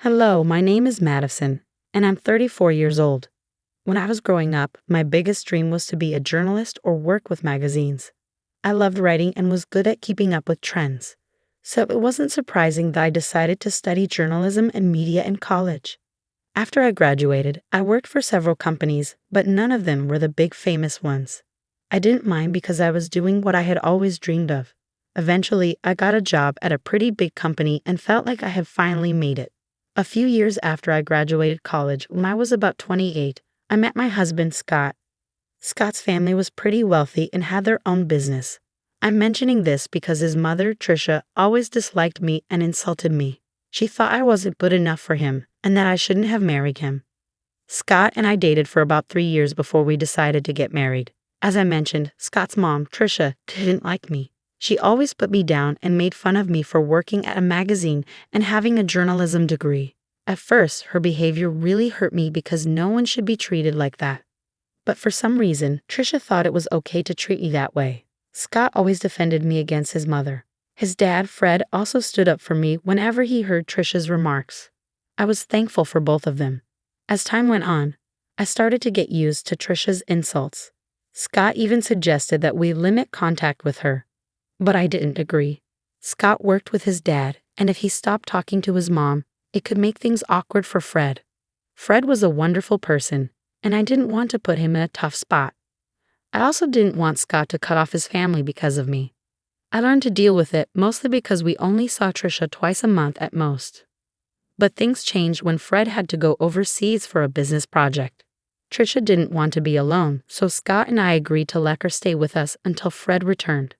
Hello, my name is Madison, and I'm 34 years old. When I was growing up, my biggest dream was to be a journalist or work with magazines. I loved writing and was good at keeping up with trends. So it wasn't surprising that I decided to study journalism and media in college. After I graduated, I worked for several companies, but none of them were the big famous ones. I didn't mind because I was doing what I had always dreamed of. Eventually, I got a job at a pretty big company and felt like I had finally made it. A few years after I graduated college, when I was about 28, I met my husband, Scott. Scott's family was pretty wealthy and had their own business. I'm mentioning this because his mother, Tricia, always disliked me and insulted me. She thought I wasn't good enough for him and that I shouldn't have married him. Scott and I dated for about 3 years before we decided to get married. As I mentioned, Scott's mom, Tricia, didn't like me. She always put me down and made fun of me for working at a magazine and having a journalism degree. At first, her behavior really hurt me because no one should be treated like that. But for some reason, Tricia thought it was okay to treat me that way. Scott always defended me against his mother. His dad, Fred, also stood up for me whenever he heard Tricia's remarks. I was thankful for both of them. As time went on, I started to get used to Tricia's insults. Scott even suggested that we limit contact with her. But I didn't agree. Scott worked with his dad, and if he stopped talking to his mom, it could make things awkward for Fred. Fred was a wonderful person, and I didn't want to put him in a tough spot. I also didn't want Scott to cut off his family because of me. I learned to deal with it mostly because we only saw Tricia twice a month at most. But things changed when Fred had to go overseas for a business project. Tricia didn't want to be alone, so Scott and I agreed to let her stay with us until Fred returned.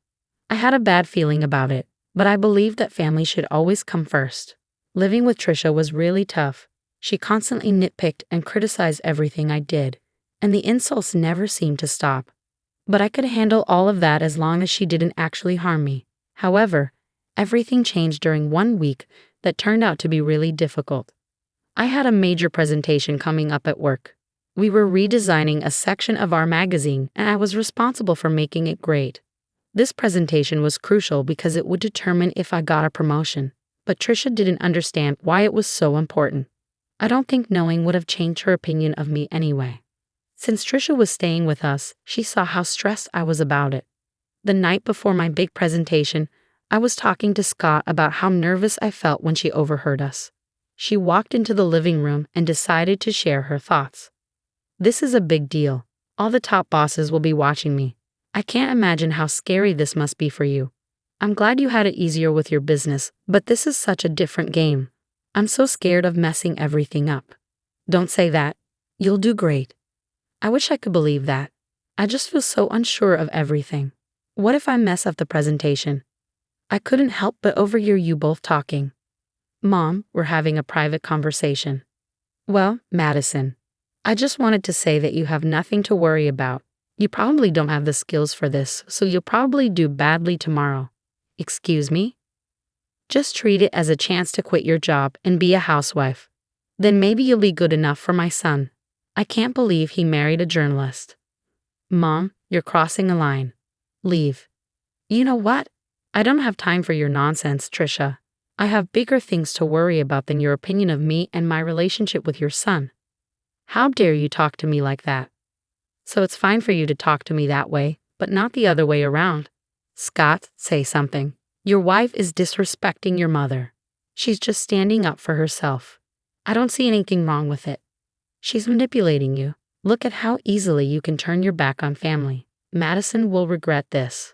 I had a bad feeling about it, but I believed that family should always come first. Living with Tricia was really tough. She constantly nitpicked and criticized everything I did, and the insults never seemed to stop. But I could handle all of that as long as she didn't actually harm me. However, everything changed during one week that turned out to be really difficult. I had a major presentation coming up at work. We were redesigning a section of our magazine, and I was responsible for making it great. This presentation was crucial because it would determine if I got a promotion, but Tricia didn't understand why it was so important. I don't think knowing would have changed her opinion of me anyway. Since Tricia was staying with us, she saw how stressed I was about it. The night before my big presentation, I was talking to Scott about how nervous I felt when she overheard us. She walked into the living room and decided to share her thoughts. "This is a big deal. All the top bosses will be watching me. I can't imagine how scary this must be for you. I'm glad you had it easier with your business, but this is such a different game. I'm so scared of messing everything up." "Don't say that. You'll do great." I wish I could believe that. I just feel so unsure of everything. What if I mess up the presentation? I couldn't help but overhear you both talking. "Mom, we're having a private conversation." "Well, Madison, I just wanted to say that you have nothing to worry about. You probably don't have the skills for this, so you'll probably do badly tomorrow." "Excuse me?" "Just treat it as a chance to quit your job and be a housewife. Then maybe you'll be good enough for my son. I can't believe he married a journalist." "Mom, you're crossing a line. Leave." "You know what? I don't have time for your nonsense, Tricia. I have bigger things to worry about than your opinion of me and my relationship with your son." "How dare you talk to me like that?" "So it's fine for you to talk to me that way, but not the other way around." "Scott, say something. Your wife is disrespecting your mother. She's just standing up for herself. I don't see anything wrong with it. She's manipulating you. Look at how easily you can turn your back on family. Madison will regret this."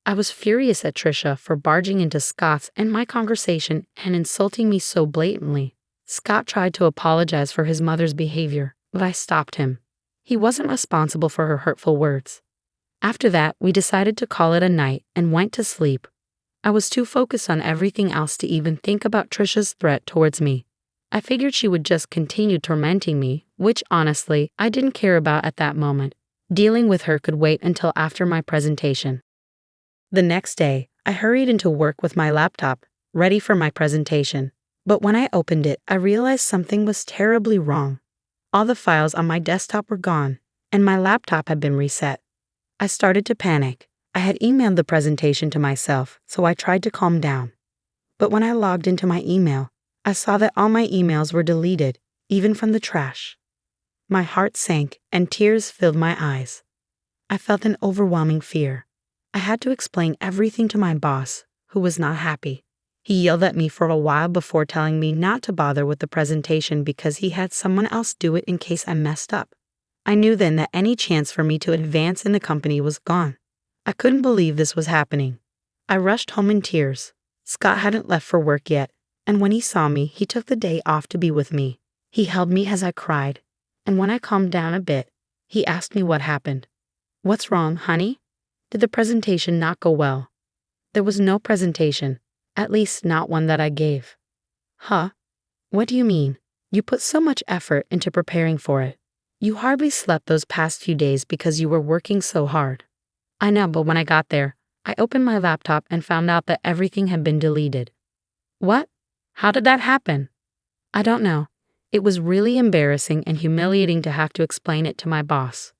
I was furious at Tricia for barging into Scott's and my conversation and insulting me so blatantly. Scott tried to apologize for his mother's behavior, but I stopped him. He wasn't responsible for her hurtful words. After that, we decided to call it a night and went to sleep. I was too focused on everything else to even think about Tricia's threat towards me. I figured she would just continue tormenting me, which honestly, I didn't care about at that moment. Dealing with her could wait until after my presentation. The next day, I hurried into work with my laptop, ready for my presentation. But when I opened it, I realized something was terribly wrong. All the files on my desktop were gone, and my laptop had been reset. I started to panic. I had emailed the presentation to myself, so I tried to calm down. But when I logged into my email, I saw that all my emails were deleted, even from the trash. My heart sank and tears filled my eyes. I felt an overwhelming fear. I had to explain everything to my boss, who was not happy. He yelled at me for a while before telling me not to bother with the presentation because he had someone else do it in case I messed up. I knew then that any chance for me to advance in the company was gone. I couldn't believe this was happening. I rushed home in tears. Scott hadn't left for work yet, and when he saw me, he took the day off to be with me. He held me as I cried, and when I calmed down a bit, he asked me what happened. "What's wrong, honey? Did the presentation not go well?" "There was no presentation, at least not one that I gave." "Huh? What do you mean? You put so much effort into preparing for it. You hardly slept those past few days because you were working so hard." "I know, but when I got there, I opened my laptop and found out that everything had been deleted." "What? How did that happen?" "I don't know. It was really embarrassing and humiliating to have to explain it to my boss."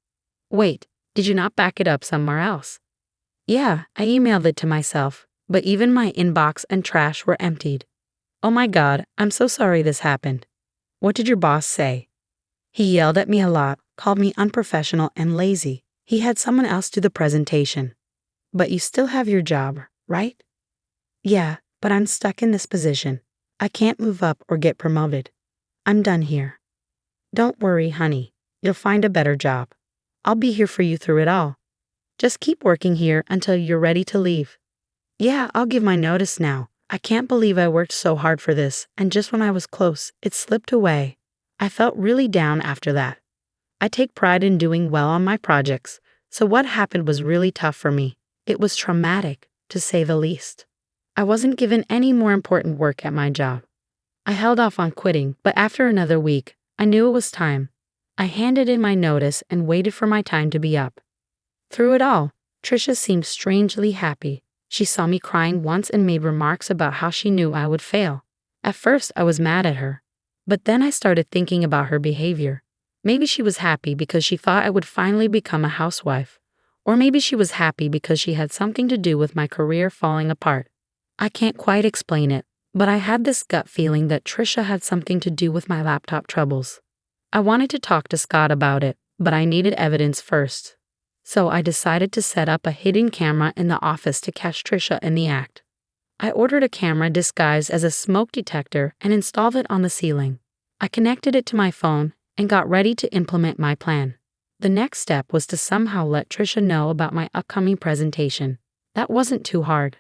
"Wait, did you not back it up somewhere else?" "Yeah, I emailed it to myself, but even my inbox and trash were emptied." "Oh my God, I'm so sorry this happened." "What did your boss say?" "He yelled at me a lot, called me unprofessional and lazy. He had someone else do the presentation." "But you still have your job, right?" "Yeah, but I'm stuck in this position. I can't move up or get promoted. I'm done here." "Don't worry, honey. You'll find a better job. I'll be here for you through it all. Just keep working here until you're ready to leave." "Yeah, I'll give my notice now. I can't believe I worked so hard for this, and just when I was close, it slipped away." I felt really down after that. I take pride in doing well on my projects, so what happened was really tough for me. It was traumatic, to say the least. I wasn't given any more important work at my job. I held off on quitting, but after another week, I knew it was time. I handed in my notice and waited for my time to be up. Through it all, Trisha seemed strangely happy. She saw me crying once and made remarks about how she knew I would fail. At first, I was mad at her, but then I started thinking about her behavior. Maybe she was happy because she thought I would finally become a housewife, or maybe she was happy because she had something to do with my career falling apart. I can't quite explain it, but I had this gut feeling that Trisha had something to do with my laptop troubles. I wanted to talk to Scott about it, but I needed evidence first. So I decided to set up a hidden camera in the office to catch Trisha in the act. I ordered a camera disguised as a smoke detector and installed it on the ceiling. I connected it to my phone and got ready to implement my plan. The next step was to somehow let Trisha know about my upcoming presentation. That wasn't too hard.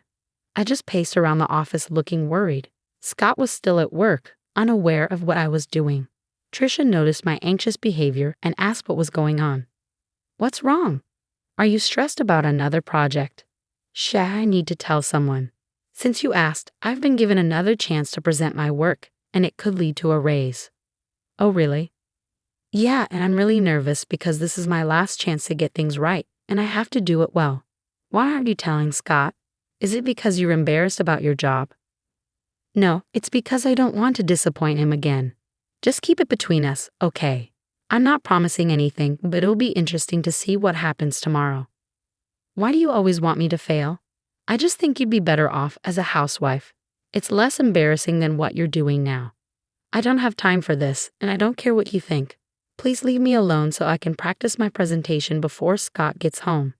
I just paced around the office looking worried. Scott was still at work, unaware of what I was doing. Trisha noticed my anxious behavior and asked what was going on. "What's wrong? Are you stressed about another project?" "I need to tell someone. Since you asked, I've been given another chance to present my work, and it could lead to a raise." "Oh, really?" "Yeah, and I'm really nervous because this is my last chance to get things right, and I have to do it well." "Why aren't you telling Scott? Is it because you're embarrassed about your job?" "No, it's because I don't want to disappoint him again. Just keep it between us, okay? I'm not promising anything, but it'll be interesting to see what happens tomorrow." "Why do you always want me to fail?" "I just think you'd be better off as a housewife. It's less embarrassing than what you're doing now." "I don't have time for this, and I don't care what you think. Please leave me alone so I can practice my presentation before Scott gets home."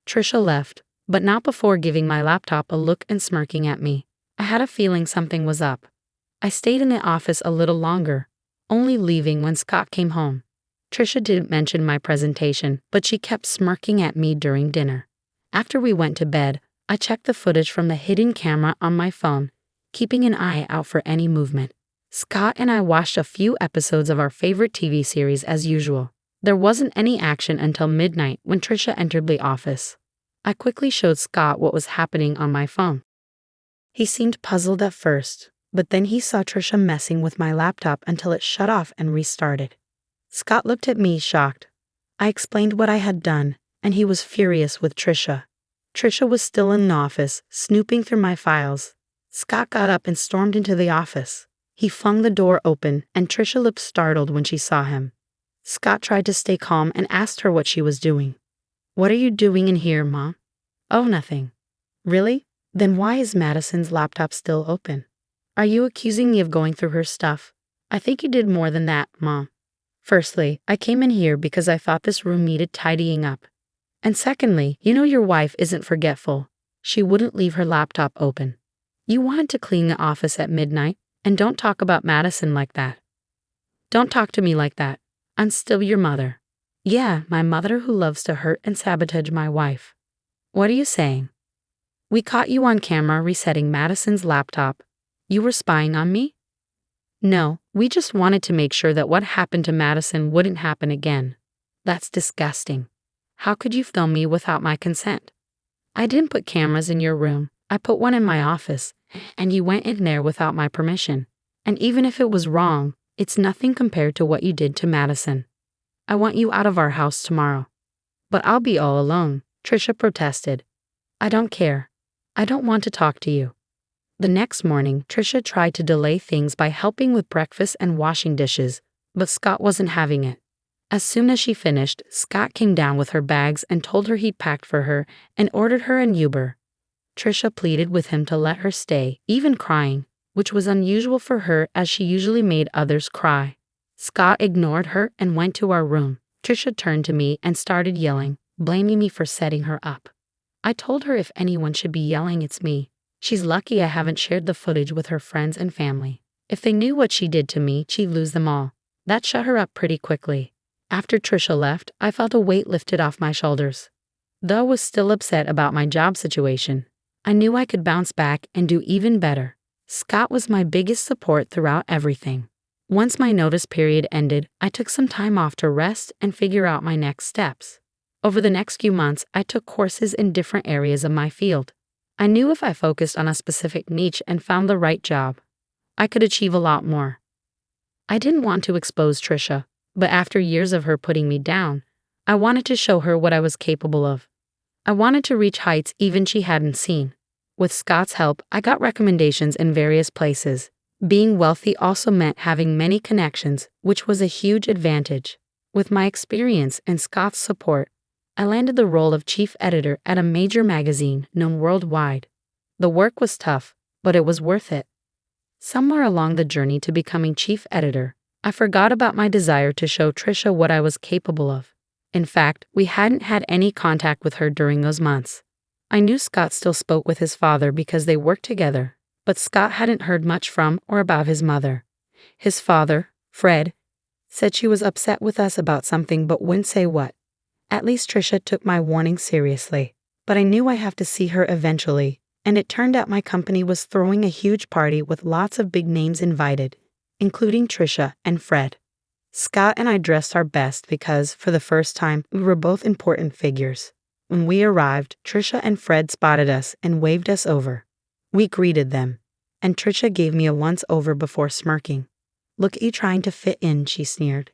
Trisha left, but not before giving my laptop a look and smirking at me. I had a feeling something was up. I stayed in the office a little longer, only leaving when Scott came home. Trisha didn't mention my presentation, but she kept smirking at me during dinner. After we went to bed, I checked the footage from the hidden camera on my phone, keeping an eye out for any movement. Scott and I watched a few episodes of our favorite TV series as usual. There wasn't any action until midnight when Trisha entered the office. I quickly showed Scott what was happening on my phone. He seemed puzzled at first, but then he saw Trisha messing with my laptop until it shut off and restarted. Scott looked at me shocked. I explained what I had done, and he was furious with Trisha. Trisha was still in the office, snooping through my files. Scott got up and stormed into the office. He flung the door open, and Trisha looked startled when she saw him. Scott tried to stay calm and asked her what she was doing. "What are you doing in here, Mom?" "Oh, nothing." "Really? Then why is Madison's laptop still open?" Are you accusing me of going through her stuff? I think you did more than that, Mom. Firstly, I came in here because I thought this room needed tidying up. And secondly, you know your wife isn't forgetful. She wouldn't leave her laptop open. You wanted to clean the office at midnight, and don't talk about Madison like that. Don't talk to me like that. I'm still your mother. Yeah, my mother who loves to hurt and sabotage my wife. What are you saying? We caught you on camera resetting Madison's laptop. You were spying on me? No, we just wanted to make sure that what happened to Madison wouldn't happen again. That's disgusting. How could you film me without my consent? I didn't put cameras in your room. I put one in my office, and you went in there without my permission. And even if it was wrong, it's nothing compared to what you did to Madison. I want you out of our house tomorrow. But I'll be all alone, Trisha protested. I don't care. I don't want to talk to you. The next morning, Trisha tried to delay things by helping with breakfast and washing dishes, but Scott wasn't having it. As soon as she finished, Scott came down with her bags and told her he'd packed for her and ordered her an Uber. Trisha pleaded with him to let her stay, even crying, which was unusual for her as she usually made others cry. Scott ignored her and went to our room. Trisha turned to me and started yelling, blaming me for setting her up. I told her if anyone should be yelling, it's me. She's lucky I haven't shared the footage with her friends and family. If they knew what she did to me, she'd lose them all. That shut her up pretty quickly. After Trisha left, I felt a weight lifted off my shoulders. Though I was still upset about my job situation, I knew I could bounce back and do even better. Scott was my biggest support throughout everything. Once my notice period ended, I took some time off to rest and figure out my next steps. Over the next few months, I took courses in different areas of my field. I knew if I focused on a specific niche and found the right job, I could achieve a lot more. I didn't want to expose Trisha, but after years of her putting me down, I wanted to show her what I was capable of. I wanted to reach heights even she hadn't seen. With Scott's help, I got recommendations in various places. Being wealthy also meant having many connections, which was a huge advantage. With my experience and Scott's support, I landed the role of chief editor at a major magazine known worldwide. The work was tough, but it was worth it. Somewhere along the journey to becoming chief editor, I forgot about my desire to show Trisha what I was capable of. In fact, we hadn't had any contact with her during those months. I knew Scott still spoke with his father because they worked together, but Scott hadn't heard much from or about his mother. His father, Fred, said she was upset with us about something but wouldn't say what. At least Trisha took my warning seriously, but I knew I have to see her eventually, and it turned out my company was throwing a huge party with lots of big names invited, including Trisha and Fred. Scott and I dressed our best because, for the first time, we were both important figures. When we arrived, Trisha and Fred spotted us and waved us over. We greeted them, and Trisha gave me a once-over before smirking. Look at you trying to fit in, she sneered.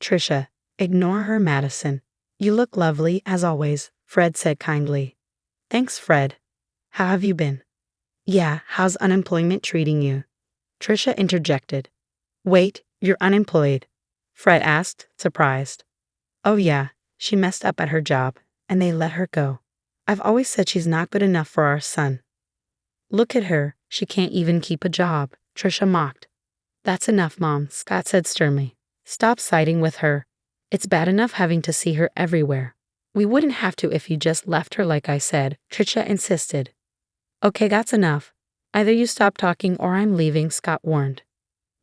Trisha, ignore her, Madison. You look lovely, as always, Fred said kindly. Thanks, Fred. How have you been? Yeah, how's unemployment treating you? Trisha interjected. Wait, you're unemployed? Fred asked, surprised. Oh yeah, she messed up at her job, and they let her go. I've always said she's not good enough for our son. Look at her, she can't even keep a job, Trisha mocked. That's enough, Mom, Scott said sternly. Stop siding with her. It's bad enough having to see her everywhere. We wouldn't have to if you just left her like I said, Trisha insisted. Okay, that's enough. Either you stop talking or I'm leaving, Scott warned.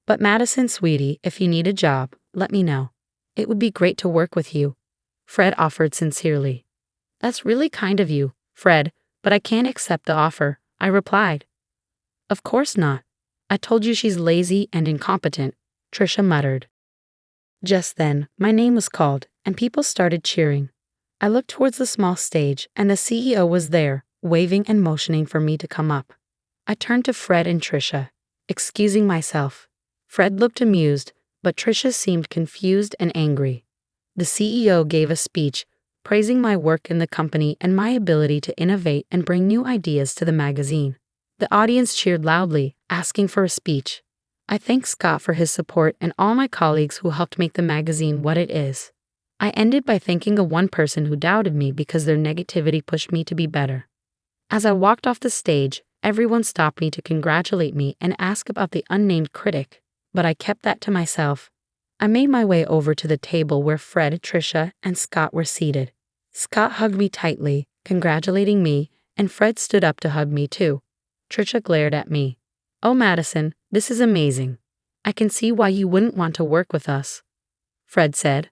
But Madison, sweetie, if you need a job, let me know. It would be great to work with you, Fred offered sincerely. That's really kind of you, Fred, but I can't accept the offer, I replied. Of course not. I told you she's lazy and incompetent, Trisha muttered. Just then, my name was called, and people started cheering. I looked towards the small stage, and the CEO was there, waving and motioning for me to come up. I turned to Fred and Trisha, excusing myself. Fred looked amused, but Trisha seemed confused and angry. The CEO gave a speech, praising my work in the company and my ability to innovate and bring new ideas to the magazine. The audience cheered loudly, asking for a speech. I thanked Scott for his support and all my colleagues who helped make the magazine what it is. I ended by thanking a one person who doubted me because their negativity pushed me to be better. As I walked off the stage, Everyone stopped me to congratulate me and ask about the unnamed critic, but I kept that to myself. I made my way over to the table where Fred, Trisha, and Scott were seated. Scott hugged me tightly, congratulating me, and Fred stood up to hug me too. Trisha glared at me. "Oh, Madison, this is amazing. I can see why you wouldn't want to work with us," Fred said.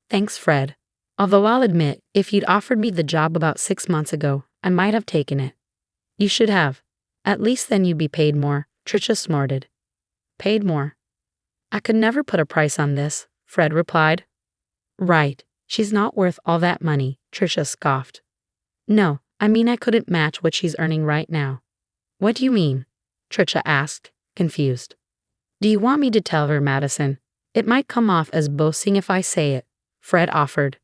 "Thanks, Fred. Although I'll admit, if you'd offered me the job about 6 months ago, I might have taken it." "You should have. At least then you'd be paid more," Trisha snorted. "Paid more? I could never put a price on this," Fred replied. "Right, she's not worth all that money," Trisha scoffed. "No, I mean I couldn't match what she's earning right now." "What do you mean?" Trisha asked, confused. "Do you want me to tell her, Madison? It might come off as boasting if I say it," Fred offered.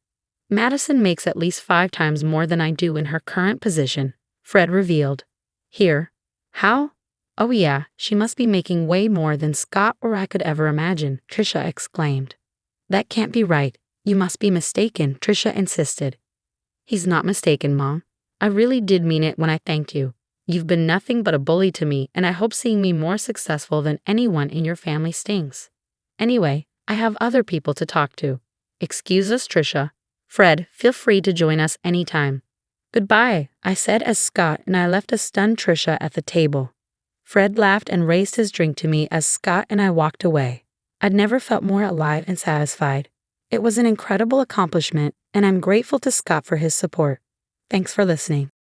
"Madison makes at least 5 times more than I do in her current position," Fred revealed. "Here? How? Oh yeah, she must be making way more than Scott or I could ever imagine," Trisha exclaimed. "That can't be right. You must be mistaken," Trisha insisted. "He's not mistaken, Mom. I really did mean it when I thanked you. You've been nothing but a bully to me, and I hope seeing me more successful than anyone in your family stings. Anyway, I have other people to talk to. Excuse us, Trisha. Fred, feel free to join us anytime." "Goodbye," I said as Scott and I left a stunned Trisha at the table. Fred laughed and raised his drink to me as Scott and I walked away. I'd never felt more alive and satisfied. It was an incredible accomplishment, and I'm grateful to Scott for his support. Thanks for listening.